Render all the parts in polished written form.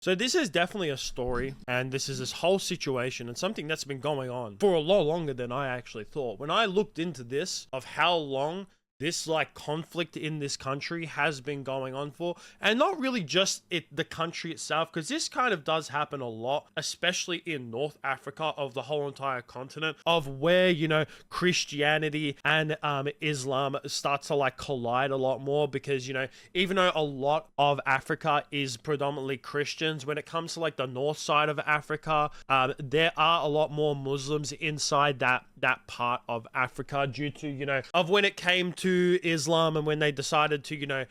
So this is definitely a story, and this is this whole situation and something that's been going on for a lot longer than I actually thought. When I looked into this, of how long this like conflict in this country has been going on for, and not really just the country itself, because this kind of does happen a lot, especially in North Africa, of the whole entire continent, of where, you know, Christianity and Islam start to like collide a lot more, because, you know, even though a lot of Africa is predominantly Christians, when it comes to like the north side of Africa, there are a lot more Muslims inside that part of Africa, due to, you know, of when it came to Islam, and when they decided to, you know,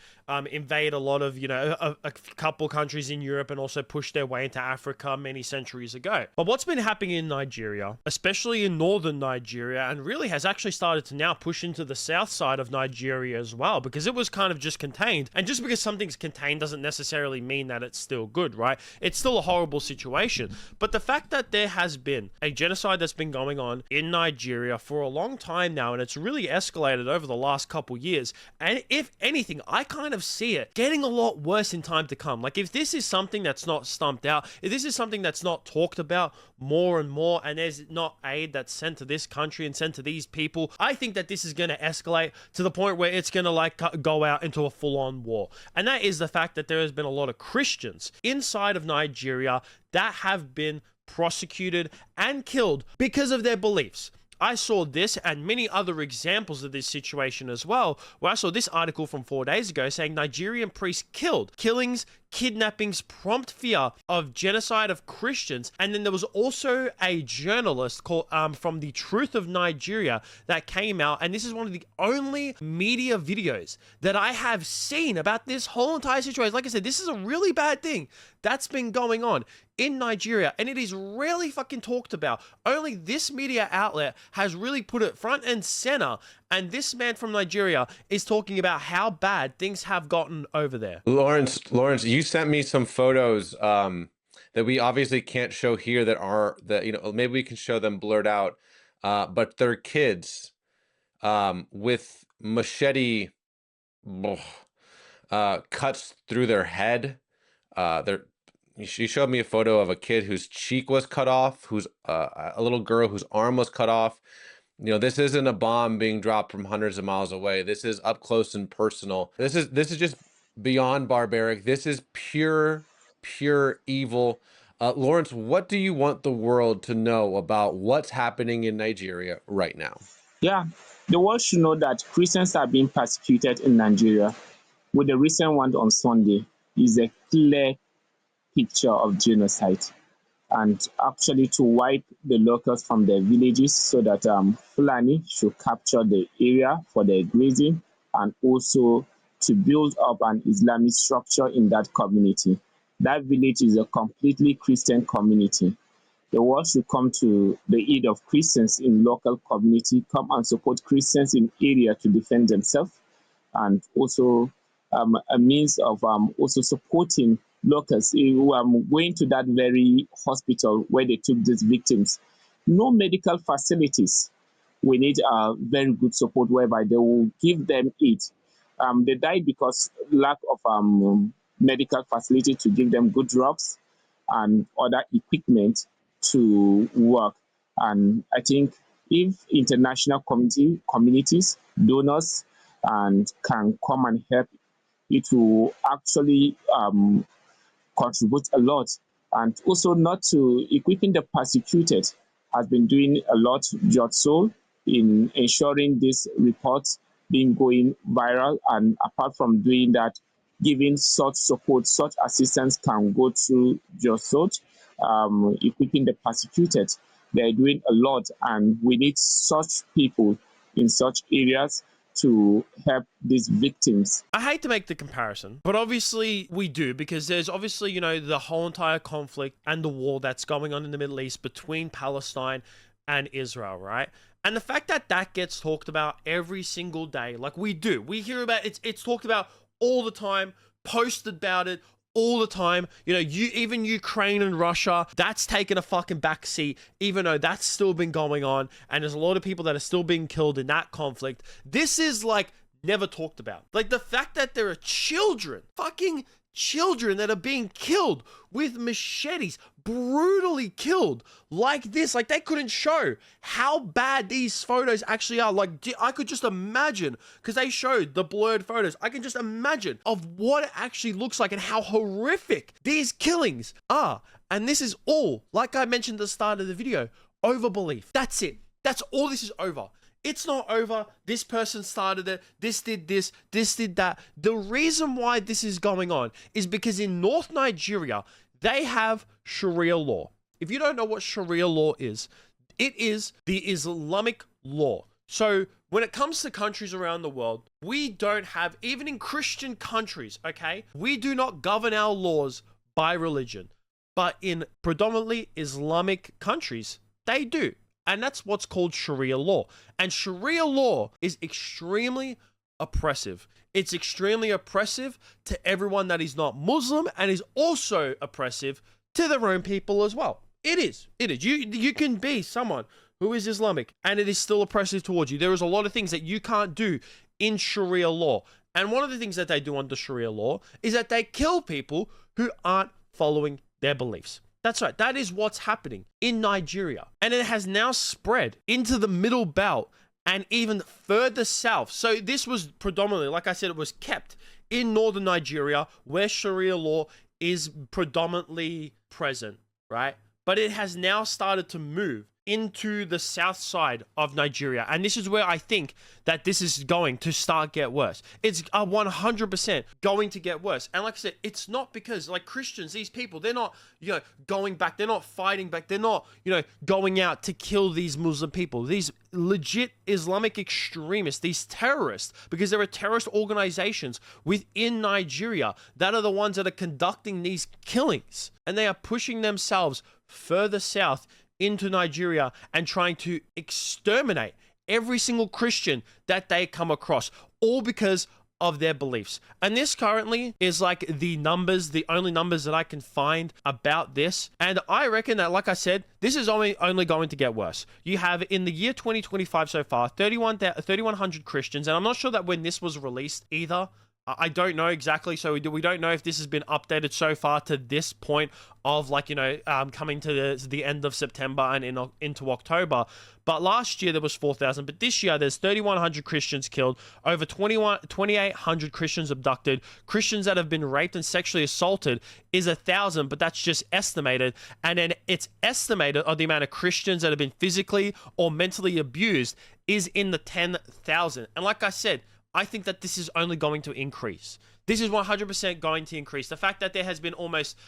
invade a lot of, you know, a couple countries in Europe, and also push their way into Africa many centuries ago. But what's been happening in Nigeria, especially in northern Nigeria, and really has actually started to now push into the south side of Nigeria as well, because it was kind of just contained. And just because something's contained doesn't necessarily mean that it's still good, right? It's still a horrible situation. But the fact that there has been a genocide that's been going on in Nigeria for a long time now, and it's really escalated over the last couple years, and if anything, I kind of see it getting a lot worse in time to come. Like, if this is something that's not stumped out, if this is something that's not talked about more and more, and there's not aid that's sent to this country and sent to these people, I think that this is going to escalate to the point where it's going to like go out into a full-on war. And that is the fact that there has been a lot of Christians inside of Nigeria that have been prosecuted and killed because of their beliefs. I saw this and many other examples of this situation as well, where I saw this article from 4 days ago saying Nigerian priest killed. Killings, kidnappings prompt fear of genocide of Christians. And then there was also a journalist called from the Truth of Nigeria that came out, and this is one of the only media videos that I have seen about this whole entire situation. Like I said, this is a really bad thing that's been going on in Nigeria, and it is rarely fucking talked about. Only this media outlet has really put it front and center, and this man from Nigeria is talking about how bad things have gotten over there. Lawrence, you sent me some photos that we obviously can't show here, that you know, maybe we can show them blurred out, but they're kids with machete cuts through their head. She showed me a photo of a kid whose cheek was cut off, who's a little girl whose arm was cut off. You know, this isn't a bomb being dropped from hundreds of miles away. This is up close and personal. This is just beyond barbaric. This is pure evil. Lawrence, what do you want the world to know about what's happening in Nigeria right now? Yeah, the world should know that Christians are being persecuted in Nigeria. With the recent one on Sunday, is a clear picture of genocide, and actually to wipe the locals from their villages, so that Fulani should capture the area for their grazing, and also to build up an Islamic structure in that community. That village is a completely Christian community. The world should come to the aid of Christians in local community, come and support Christians in area to defend themselves, and also a means of also supporting locals who are going to that very hospital where they took these victims. No medical facilities. We need very good support whereby they will give them aid. They died because lack of medical facility to give them good drugs and other equipment to work. And I think if international communities, donors, and can come and help, it will actually contribute a lot. And also, not to equipping the persecuted has been doing a lot, George Soul, in ensuring this report being going viral. And apart from doing that, giving such support, such assistance can go through George Soul, equipping the persecuted. They're doing a lot, and we need such people in such areas to help these victims. I hate to make the comparison, but obviously we do, because there's obviously, you know, the whole entire conflict and the war that's going on in the Middle East between Palestine and Israel, right? And the fact that that gets talked about every single day, like we do, we hear about it, it's talked about all the time, posted about it all the time. You know, even Ukraine and Russia, that's taken a fucking backseat, even though that's still been going on, and there's a lot of people that are still being killed in that conflict. This is like never talked about. Like the fact that there are children, fucking children that are being killed with machetes, brutally killed like this. Like, they couldn't show how bad these photos actually are. Like, I could just imagine, because they showed the blurred photos, I can just imagine of what it actually looks like and how horrific these killings are. And this is all, like I mentioned at the start of the video, over belief. That's it. That's all this is over. It's not over. This person started it. This did this. This did that. The reason why this is going on is because in North Nigeria, they have Sharia law. If you don't know what Sharia law is, it is the Islamic law. So when it comes to countries around the world, we don't have, even in Christian countries, okay, we do not govern our laws by religion. But in predominantly Islamic countries, they do. And that's what's called Sharia law. And Sharia law is extremely oppressive. It's extremely oppressive to everyone that is not Muslim, and is also oppressive to their own people as well. It is. It is. You can be someone who is Islamic, and it is still oppressive towards you. There is a lot of things that you can't do in Sharia law. And one of the things that they do under Sharia law is that they kill people who aren't following their beliefs. That's right. That is what's happening in Nigeria. And it has now spread into the middle belt and even further south. So this was predominantly, like I said, it was kept in northern Nigeria where Sharia law is predominantly present, right? But it has now started to move into the south side of Nigeria. And this is where I think that this is going to start get worse. It's 100% going to get worse. And like I said, it's not because, like, Christians, these people, they're not, going back. They're not fighting back. They're not, going out to kill these Muslim people. These legit Islamic extremists, these terrorists, because there are terrorist organizations within Nigeria that are the ones that are conducting these killings. And they are pushing themselves further south into Nigeria and trying to exterminate every single Christian that they come across, all because of their beliefs. And this currently is like the only numbers that I can find about this. And I reckon that, like I said, this is only going to get worse. You have, in the year 2025 so far, 3,100 Christians. And I'm not sure that when this was released either, I don't know exactly, so we don't know if this has been updated so far to this point of, like, coming to the end of September and into October. But last year there was 4,000, but this year there's 3,100 Christians killed, over 2,800 Christians abducted, Christians that have been raped and sexually assaulted is 1,000, but that's just estimated. And then it's estimated of the amount of Christians that have been physically or mentally abused is in the 10,000. And like I said, I think that this is only going to increase. This is 100% going to increase. The fact that there has been almost,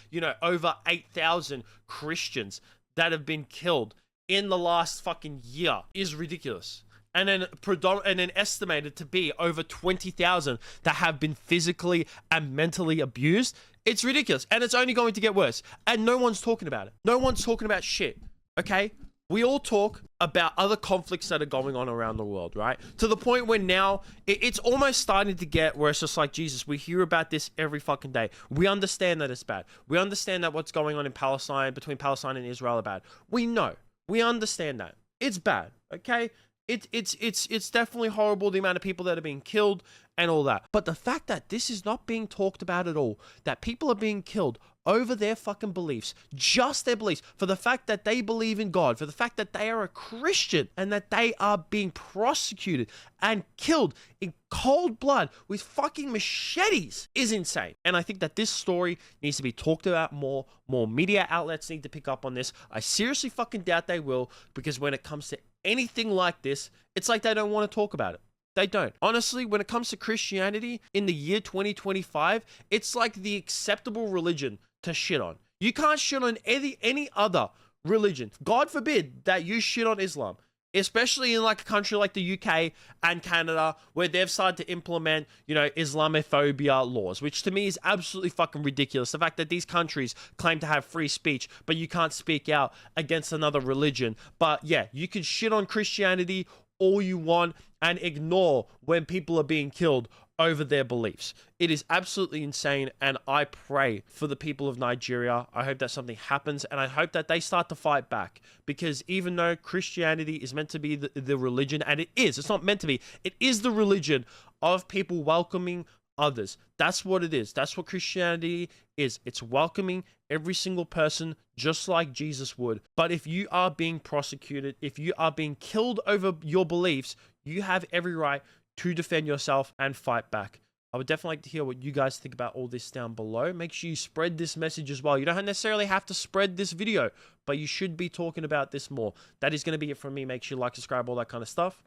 over 8,000 Christians that have been killed in the last fucking year is ridiculous. And then estimated to be over 20,000 that have been physically and mentally abused. It's ridiculous. And it's only going to get worse. And no one's talking about it. No one's talking about shit. Okay? We all talk about other conflicts that are going on around the world, right? To the point where now it's almost starting to get where it's just like, Jesus, we hear about this every fucking day. We understand that it's bad. We understand that what's going on in Palestine, between Palestine and Israel, are bad. We know. We understand that. It's bad, okay? It's definitely horrible, the amount of people that are being killed and all that. But the fact that this is not being talked about at all, that people are being killed over their fucking beliefs, just their beliefs, for the fact that they believe in God, for the fact that they are a Christian, and that they are being prosecuted and killed in cold blood with fucking machetes, is insane. And I think that this story needs to be talked about more. More media outlets need to pick up on this. I seriously fucking doubt they will, because when it comes to anything like this, it's like they don't want to talk about it. They don't. Honestly, when it comes to Christianity in the year 2025, it's like the acceptable religion to shit on. You can't shit on any other religion. God forbid that you shit on Islam, especially in like a country like the UK and Canada, where they've started to implement, Islamophobia laws, which to me is absolutely fucking ridiculous. The fact that these countries claim to have free speech, but you can't speak out against another religion. But yeah, you can shit on Christianity all you want and ignore when people are being killed over their beliefs. It is absolutely insane, and I pray for the people of Nigeria. I hope that something happens, and I hope that they start to fight back, because even though Christianity is meant to be the religion, and it's not meant to be, it is the religion of people welcoming others. That's what it is. That's what Christianity is. It's welcoming every single person just like Jesus would. But if you are being prosecuted, if you are being killed over your beliefs, you have every right to defend yourself and fight back. I would definitely like to hear what you guys think about all this down below. Make sure you spread this message as well. You don't necessarily have to spread this video, but you should be talking about this more. That is going to be it from me. Make sure you like, subscribe, all that kind of stuff.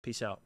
Peace out.